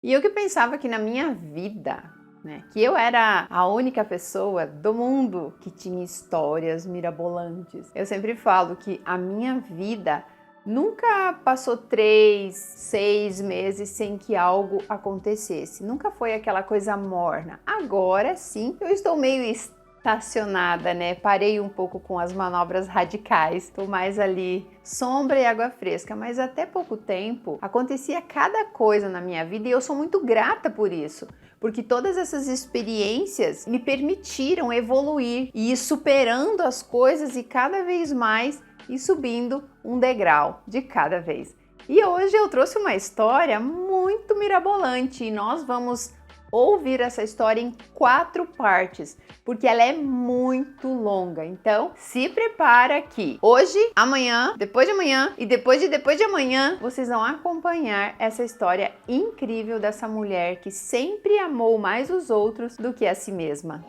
E eu que pensava que na minha vida, né, que eu era a única pessoa do mundo que tinha histórias mirabolantes. Eu sempre falo que a minha vida nunca passou 3, 6 meses sem que algo acontecesse. Nunca foi aquela coisa morna. Agora sim, eu estou meio estacionada, né? Parei um pouco com as manobras radicais. Estou mais ali, sombra e água fresca. Mas até pouco tempo acontecia cada coisa na minha vida e eu sou muito grata por isso. Porque todas essas experiências me permitiram evoluir e ir superando as coisas e cada vez mais ir subindo um degrau de cada vez. E hoje eu trouxe uma história muito mirabolante e nós vamos ouvir essa história em 4 partes, porque ela é muito longa. Então, se prepara que hoje, amanhã, depois de amanhã e depois de amanhã, vocês vão acompanhar essa história incrível dessa mulher que sempre amou mais os outros do que a si mesma.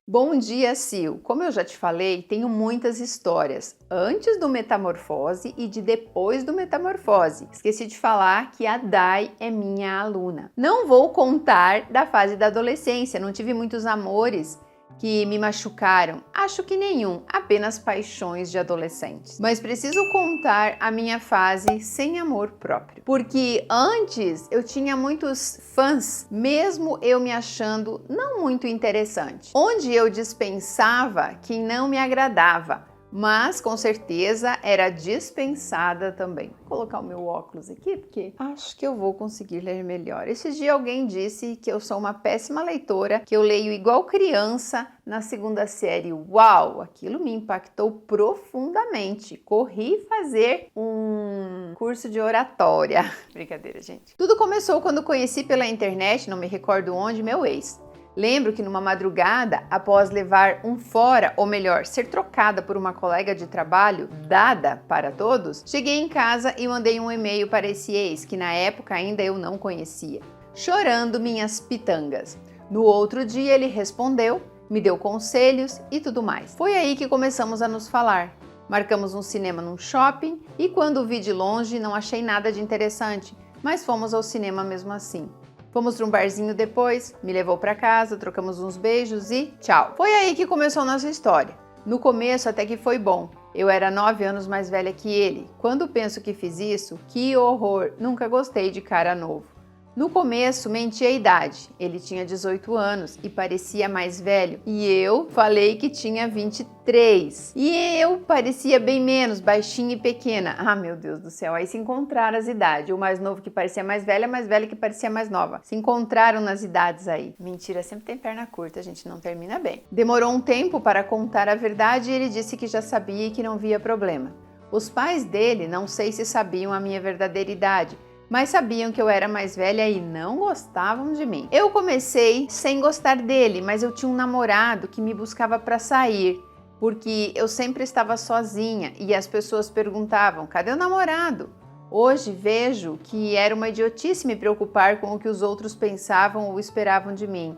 Bom dia, Sil! Como eu já te falei, tenho muitas histórias antes do Metamorfose e de depois do Metamorfose. Esqueci de falar que a Dai é minha aluna. Não vou contar da fase da adolescência, não tive muitos amores que me machucaram, acho que nenhum, apenas paixões de adolescentes. Mas preciso contar a minha fase sem amor próprio, porque antes eu tinha muitos fãs, mesmo eu me achando não muito interessante, onde eu dispensava quem não me agradava. Mas com certeza era dispensada também. Vou colocar o meu óculos aqui porque acho que eu vou conseguir ler melhor. Esse dia alguém disse que eu sou uma péssima leitora, que eu leio igual criança na 2ª série. Uau! Aquilo me impactou profundamente. Corri fazer um curso de oratória. Brincadeira, gente. Tudo começou quando conheci pela internet, não me recordo onde, meu ex. Lembro que numa madrugada, após levar um fora, ou melhor, ser trocada por uma colega de trabalho, dada para todos, cheguei em casa e mandei um e-mail para esse ex, que na época ainda eu não conhecia, chorando minhas pitangas. No outro dia ele respondeu, me deu conselhos e tudo mais. Foi aí que começamos a nos falar. Marcamos um cinema num shopping e quando o vi de longe não achei nada de interessante, mas fomos ao cinema mesmo assim. Fomos para um barzinho depois, me levou para casa, trocamos uns beijos e tchau. Foi aí que começou a nossa história. No começo até que foi bom. Eu era 9 anos mais velha que ele. Quando penso que fiz isso, que horror, nunca gostei de cara novo. No começo, menti a idade. Ele tinha 18 anos e parecia mais velho. E eu falei que tinha 23. E eu parecia bem menos, baixinha e pequena. Ah, meu Deus do céu. Aí se encontraram as idades. O mais novo que parecia mais velho, a mais velha que parecia mais nova. Se encontraram nas idades aí. Mentira sempre tem perna curta, a gente não termina bem. Demorou um tempo para contar a verdade e ele disse que já sabia e que não via problema. Os pais dele não sei se sabiam a minha verdadeira idade, mas sabiam que eu era mais velha e não gostavam de mim. Eu comecei sem gostar dele, mas eu tinha um namorado que me buscava para sair, porque eu sempre estava sozinha e as pessoas perguntavam, cadê o namorado? Hoje vejo que era uma idiotice me preocupar com o que os outros pensavam ou esperavam de mim.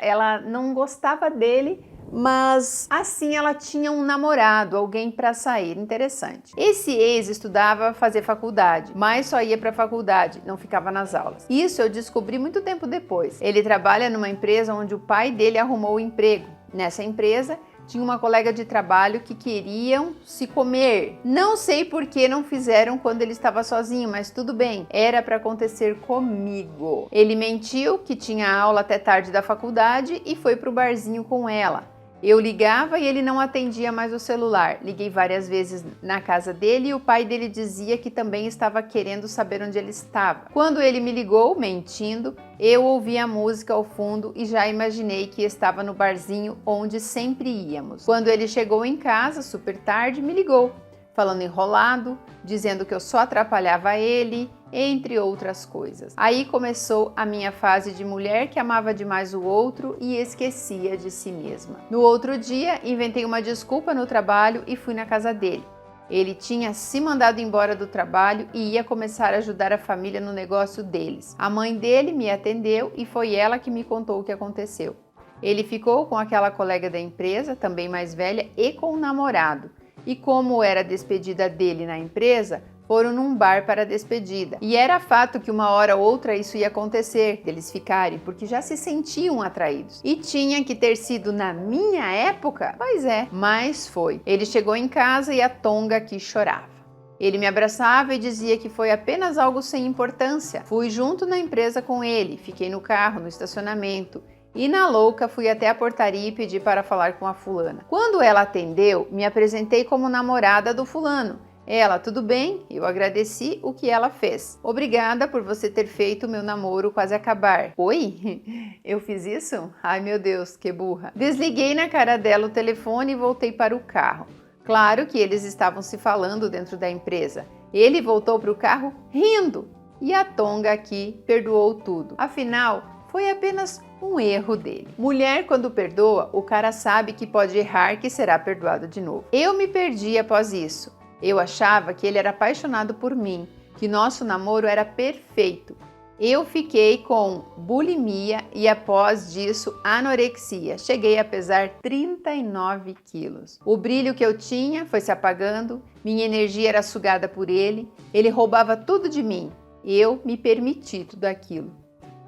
Ela não gostava dele, mas assim ela tinha um namorado, alguém para sair. Interessante. Esse ex estudava fazer faculdade, mas só ia para a faculdade, não ficava nas aulas. Isso eu descobri muito tempo depois. Ele trabalha numa empresa onde o pai dele arrumou o emprego. Nessa empresa tinha uma colega de trabalho que queriam se comer. Não sei por que não fizeram quando ele estava sozinho, mas tudo bem, era para acontecer comigo. Ele mentiu que tinha aula até tarde da faculdade e foi pro barzinho com ela. Eu ligava e ele não atendia mais o celular. Liguei várias vezes na casa dele e o pai dele dizia que também estava querendo saber onde ele estava. Quando ele me ligou, mentindo, eu ouvi a música ao fundo e já imaginei que estava no barzinho onde sempre íamos. Quando ele chegou em casa, super tarde, me ligou, falando enrolado, dizendo que eu só atrapalhava ele, entre outras coisas. Aí começou a minha fase de mulher que amava demais o outro e esquecia de si mesma. No outro dia, inventei uma desculpa no trabalho e fui na casa dele. Ele tinha se mandado embora do trabalho e ia começar a ajudar a família no negócio deles. A mãe dele me atendeu e foi ela que me contou o que aconteceu. Ele ficou com aquela colega da empresa, também mais velha, e com o namorado. e como era a despedida dele na empresa, foram num bar para a despedida. E era fato que uma hora ou outra isso ia acontecer, deles ficarem, porque já se sentiam atraídos. E tinha que ter sido na minha época? Pois é, mas foi. Ele chegou em casa e a Tonga aqui chorava. Ele me abraçava e dizia que foi apenas algo sem importância. Fui junto na empresa com ele, fiquei no carro, no estacionamento. E na louca fui até a portaria e pedi para falar com a fulana. Quando ela atendeu, me apresentei como namorada do fulano. Ela, tudo bem? Eu agradeci o que ela fez. Obrigada por você ter feito meu namoro quase acabar. Oi? Eu fiz isso? Ai meu Deus, que burra. Desliguei na cara dela o telefone e voltei para o carro. Claro que eles estavam se falando dentro da empresa. Ele voltou para o carro rindo. E a Tonga aqui perdoou tudo. Afinal, foi apenas um erro dele. Mulher, quando perdoa, o cara sabe que pode errar, que será perdoado de novo. Eu me perdi após isso. Eu achava que ele era apaixonado por mim, que nosso namoro era perfeito. Eu fiquei com bulimia e após disso anorexia. Cheguei a pesar 39 quilos. O brilho que eu tinha foi se apagando, minha energia era sugada por ele, ele roubava tudo de mim. Eu me permiti tudo aquilo.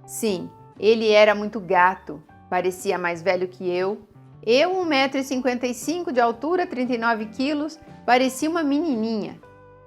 Sim, ele era muito gato, parecia mais velho que eu. Eu, 1,55 m de altura, 39 quilos, parecia uma menininha.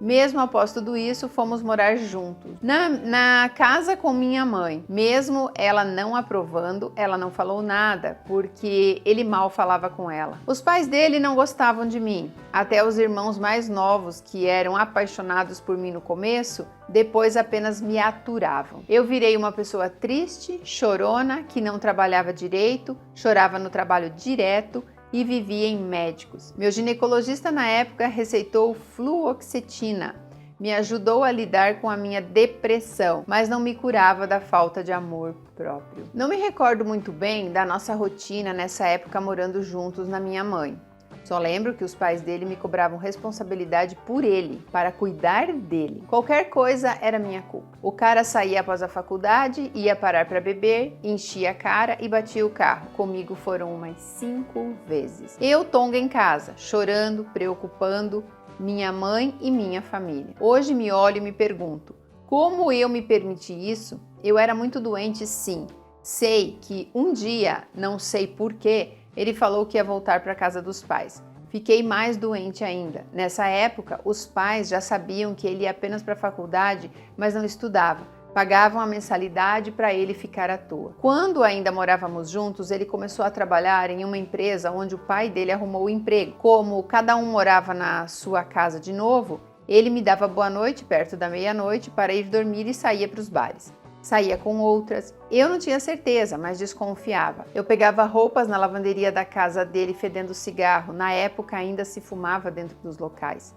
Mesmo após tudo isso, fomos morar juntos. Na casa com minha mãe. Mesmo ela não aprovando, ela não falou nada, porque ele mal falava com ela. Os pais dele não gostavam de mim. Até os irmãos mais novos, que eram apaixonados por mim no começo, depois apenas me aturavam. Eu virei uma pessoa triste, chorona, que não trabalhava direito, chorava no trabalho direto, e vivia em médicos. Meu ginecologista na época receitou fluoxetina. Me ajudou a lidar com a minha depressão, mas não me curava da falta de amor próprio. Não me recordo muito bem da nossa rotina nessa época morando juntos na minha mãe. Só lembro que os pais dele me cobravam responsabilidade por ele, para cuidar dele. Qualquer coisa era minha culpa. O cara saía após a faculdade, ia parar para beber, enchia a cara e batia o carro. Comigo foram umas 5 vezes. Eu, Tonga, em casa, chorando, preocupando minha mãe e minha família. Hoje me olho e me pergunto, como eu me permiti isso? Eu era muito doente, sim. Sei que um dia, não sei porquê, ele falou que ia voltar para a casa dos pais. Fiquei mais doente ainda. Nessa época, os pais já sabiam que ele ia apenas para a faculdade, mas não estudava. Pagavam a mensalidade para ele ficar à toa. Quando ainda morávamos juntos, ele começou a trabalhar em uma empresa onde o pai dele arrumou o emprego. Como cada um morava na sua casa de novo, ele me dava boa noite perto da meia-noite para ir dormir e saía para os bares. Saía com outras. Eu não tinha certeza, mas desconfiava. Eu pegava roupas na lavanderia da casa dele fedendo cigarro. Na época ainda se fumava dentro dos locais.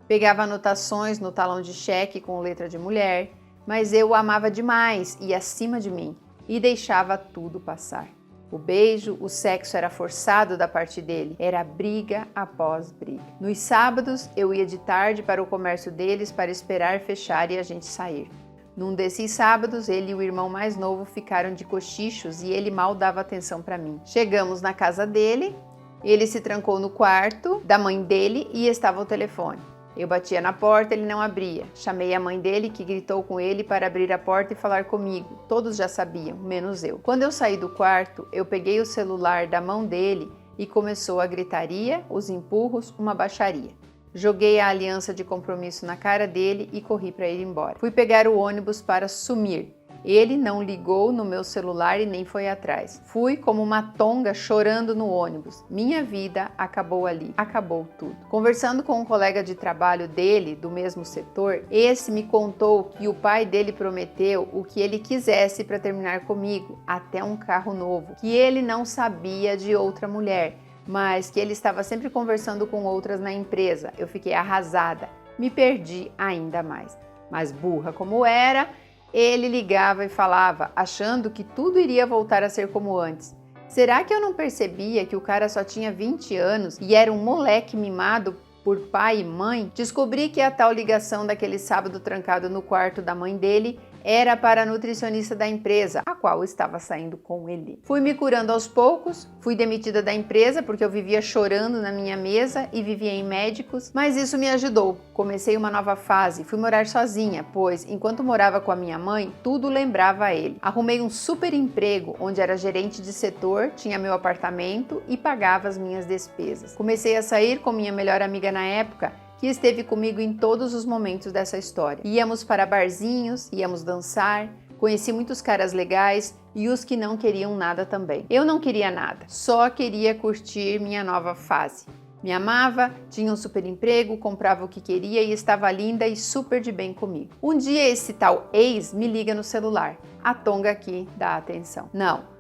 Pegava anotações no talão de cheque com letra de mulher, mas eu o amava demais e acima de mim e deixava tudo passar. O beijo, o sexo era forçado da parte dele, era briga após briga. Nos sábados eu ia de tarde para o comércio deles para esperar fechar e a gente sair. Num desses sábados, ele e o irmão mais novo ficaram de cochichos e ele mal dava atenção para mim. Chegamos na casa dele, ele se trancou no quarto da mãe dele e estava ao telefone. Eu batia na porta, ele não abria. Chamei a mãe dele, que gritou com ele para abrir a porta e falar comigo. Todos já sabiam, menos eu. Quando eu saí do quarto, eu peguei o celular da mão dele e começou a gritaria, os empurros, uma baixaria. Joguei a aliança de compromisso na cara dele e corri para ir embora. Fui pegar o ônibus para sumir. Ele não ligou no meu celular e nem foi atrás. Fui como uma tonga chorando no ônibus. Minha vida acabou ali. Acabou tudo. Conversando com um colega de trabalho dele, do mesmo setor, esse me contou que o pai dele prometeu o que ele quisesse para terminar comigo, até um carro novo, que ele não sabia de outra mulher, mas que ele estava sempre conversando com outras na empresa. Eu fiquei arrasada, me perdi ainda mais. Mas burra como era, ele ligava e falava, achando que tudo iria voltar a ser como antes. Será que eu não percebia que o cara só tinha 20 anos e era um moleque mimado por pai e mãe? Descobri que a tal ligação daquele sábado trancado no quarto da mãe dele era para a nutricionista da empresa, a qual estava saindo com ele. Fui me curando aos poucos, fui demitida da empresa porque eu vivia chorando na minha mesa e vivia em médicos, mas isso me ajudou. Comecei uma nova fase, fui morar sozinha, pois enquanto morava com a minha mãe, tudo lembrava a ele. Arrumei um super emprego onde era gerente de setor, tinha meu apartamento e pagava as minhas despesas. Comecei a sair com minha melhor amiga na época, que esteve comigo em todos os momentos dessa história. Íamos para barzinhos, íamos dançar, conheci muitos caras legais e os que não queriam nada também. Eu não queria nada, só queria curtir minha nova fase. Me amava, tinha um super emprego, comprava o que queria e estava linda e super de bem comigo. Um dia esse tal ex me liga no celular. A tonga aqui dá atenção.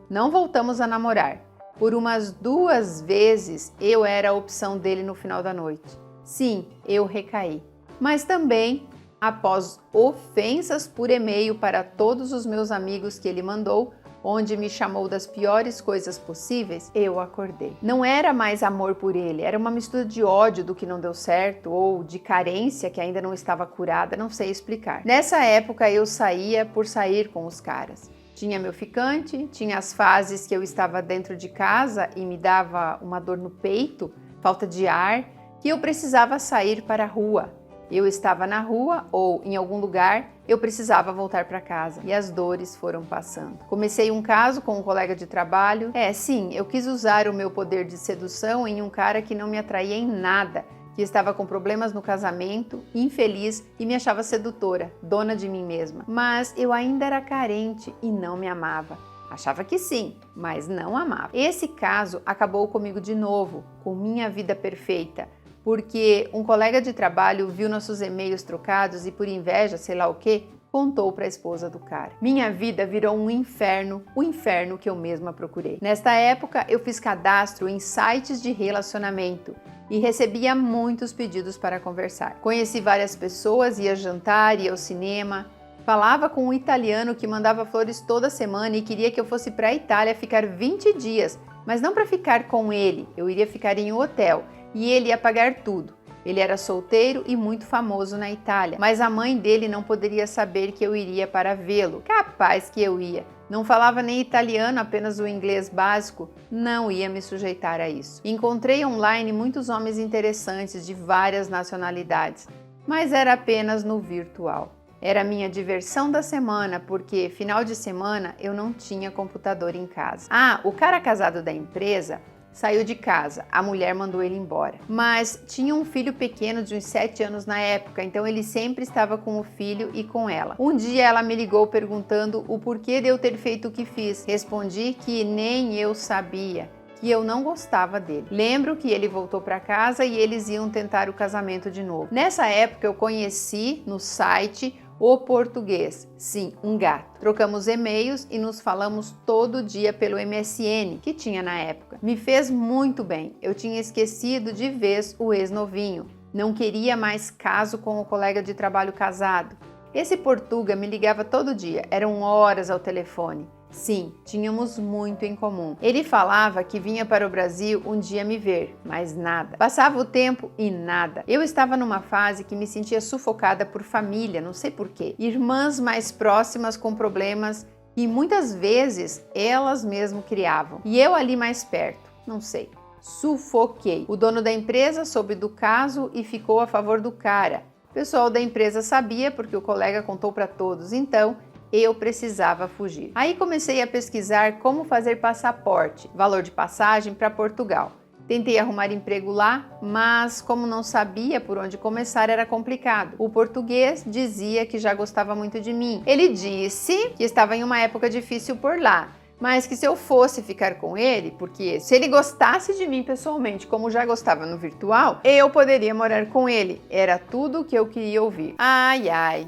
Não voltamos a namorar. Por umas 2 vezes eu era a opção dele no final da noite. Sim, eu recaí. Mas também, após ofensas por e-mail para todos os meus amigos que ele mandou, onde me chamou das piores coisas possíveis, eu acordei. Não era mais amor por ele, era uma mistura de ódio do que não deu certo ou de carência que ainda não estava curada, não sei explicar. Nessa época eu saía por sair com os caras. Tinha meu ficante, tinha as fases que eu estava dentro de casa e me dava uma dor no peito, falta de ar, que eu precisava sair para a rua. Eu estava na rua ou em algum lugar, eu precisava voltar para casa e as dores foram passando. Comecei um caso com um colega de trabalho. Sim, eu quis usar o meu poder de sedução em um cara que não me atraía em nada, que estava com problemas no casamento, infeliz e me achava sedutora, dona de mim mesma. Mas eu ainda era carente e não me amava. Achava que sim, mas não amava. Esse caso acabou comigo de novo, com minha vida perfeita, porque um colega de trabalho viu nossos e-mails trocados e por inveja, sei lá o que, contou para a esposa do cara. Minha vida virou um inferno, o inferno que eu mesma procurei. Nesta época, eu fiz cadastro em sites de relacionamento e recebia muitos pedidos para conversar. Conheci várias pessoas, ia jantar, ia ao cinema, falava com um italiano que mandava flores toda semana e queria que eu fosse para a Itália ficar 20 dias, mas não para ficar com ele, eu iria ficar em um hotel. E ele ia pagar tudo. Ele era solteiro e muito famoso na Itália, mas a mãe dele não poderia saber que eu iria para vê-lo. Capaz que eu ia. Não falava nem italiano, apenas o inglês básico. Não ia me sujeitar a isso. Encontrei online muitos homens interessantes de várias nacionalidades, mas era apenas no virtual. Era a minha diversão da semana, porque final de semana eu não tinha computador em casa. O cara casado da empresa saiu de casa, a mulher mandou ele embora. Mas tinha um filho pequeno de uns 7 anos na época, então ele sempre estava com o filho e com ela. Um dia ela me ligou perguntando o porquê de eu ter feito o que fiz. Respondi que nem eu sabia, que eu não gostava dele. Lembro que ele voltou para casa e eles iam tentar o casamento de novo. Nessa época eu conheci no site o português, sim, um gato. Trocamos e-mails e nos falamos todo dia pelo MSN, que tinha na época. Me fez muito bem, eu tinha esquecido de vez o ex-novinho. Não queria mais caso com o colega de trabalho casado. Esse portuga me ligava todo dia, eram horas ao telefone. Sim, tínhamos muito em comum. Ele falava que vinha para o Brasil um dia me ver, mas nada. Passava o tempo e nada. Eu estava numa fase que me sentia sufocada por família, não sei porquê. Irmãs mais próximas com problemas que muitas vezes elas mesmo criavam. E eu ali mais perto, não sei. Sufoquei. O dono da empresa soube do caso e ficou a favor do cara. O pessoal da empresa sabia porque o colega contou para todos, então eu precisava fugir. Aí comecei a pesquisar como fazer passaporte, valor de passagem para Portugal. Tentei arrumar emprego lá, mas como não sabia por onde começar era complicado. O português dizia que já gostava muito de mim. Ele disse que estava em uma época difícil por lá, mas que se eu fosse ficar com ele, porque se ele gostasse de mim pessoalmente, como já gostava no virtual, eu poderia morar com ele. Era tudo o que eu queria ouvir.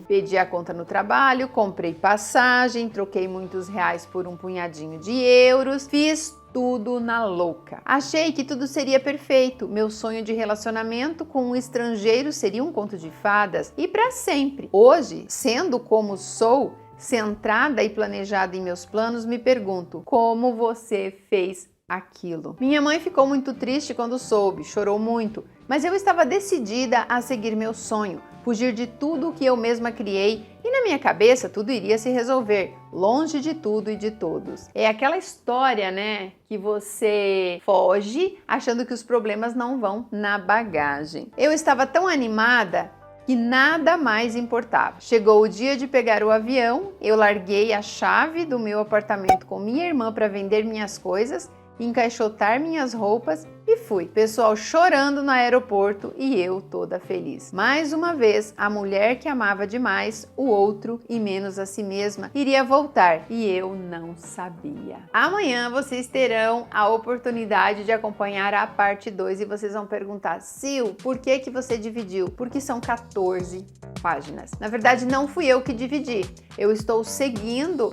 Pedi a conta no trabalho, comprei passagem, troquei muitos reais por um punhadinho de euros, fiz tudo na louca. Achei que tudo seria perfeito. Meu sonho de relacionamento com um estrangeiro seria um conto de fadas e para sempre. Hoje, sendo como sou, centrada e planejada em meus planos, me pergunto, como você fez aquilo? Minha mãe ficou muito triste quando soube, chorou muito, Mas eu estava decidida a seguir meu sonho, fugir de tudo o que eu mesma criei e na minha cabeça tudo iria se resolver, longe de tudo e de todos. É aquela história, né, que você foge achando que os problemas não vão na bagagem. Eu estava tão animada que nada mais importava. Chegou o dia de pegar o avião, eu larguei a chave do meu apartamento com minha irmã para vender minhas coisas, encaixotar minhas roupas e fui. Pessoal chorando no aeroporto e eu toda feliz. Mais uma vez, a mulher que amava demais o outro e menos a si mesma iria voltar e eu não sabia. Amanhã vocês terão a oportunidade de acompanhar a parte 2 e vocês vão perguntar: Sil, por que você dividiu? Porque são 14 páginas. Na verdade, não fui eu que dividi. Eu estou seguindo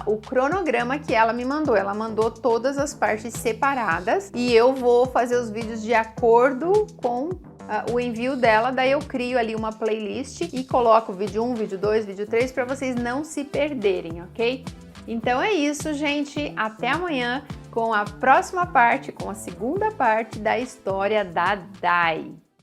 o cronograma que ela me mandou. Ela mandou todas as partes separadas e eu vou fazer os vídeos de acordo com o envio dela. Daí eu crio ali uma playlist e coloco vídeo 1, vídeo 2, vídeo 3 para vocês não se perderem, ok? Então é isso, gente. Até amanhã com a próxima parte, com a segunda parte da história da Dai.